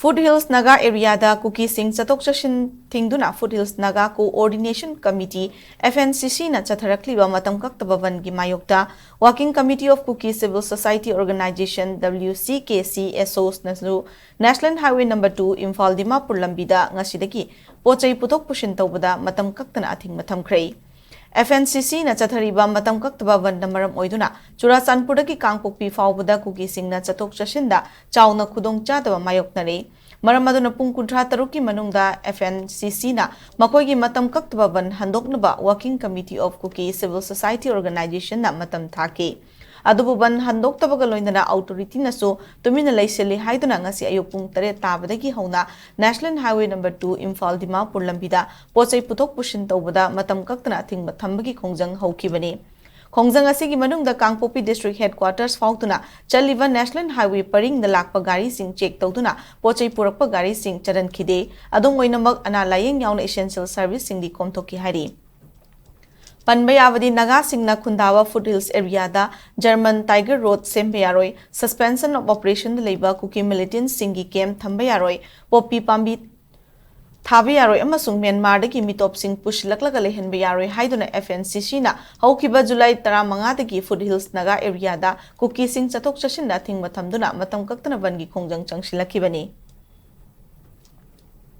Foothills Naga area da KUKI sing chatok chashin thingduna Foothills Naga Coordination Committee FNCC na chatharakli ba matam kaktababan gi mayokta Working Committee of KUKI Civil Society Organization WCK CSOs nasu National Highway number 2 Imphal Dimapur lambida ngasidagi pochai putok pushin tawbada matam kaktana athing matam khrei FNCC na chathariba matam kaktababan namaram oiduna Churachandpurdagi Kangpokpi faubada KUKI sing na chatok chashinda chauna khudong chadaba mayoknare maram aduna pung 13 ki manungda FNCC na makoigi matam kaktababan handoknaba Working Committee of KUKI Civil Society Organization na matam thake adubu ban handoktabaga loinana authority naso tumina laiseli haiduna ngasi ayuk pung 3 tabadagi hauna National Highway number 2 Imphal Dimapur lambida pochai putok pushin tawbada matam kaktana thingba thambagi khongjang haukibani khongjang asigi manungda Kangpopi District Headquarters fautuna chaliba National Highway paring na lakpa gari sing check tawduna pochai purakpa gari sing charan khide adong oinamak ana layeng yauna essential service sing di komthoki hari Panbayavadi Naga Singna Kundawa Foothills area da German Tiger Road Sembayaroi suspension of operation labor KUKI militant Singi camp Thambayaroi Poppy Pambi Thabayaroi amasung Myanmar dagi mitop sing push laklaga lehenbayaroi haiduna FNCC na haukiba July 15 dagi Foothills Naga area da KUKI sing chatok chashin na thing mathamduna matam kaktana bangi khongjang changsilakibani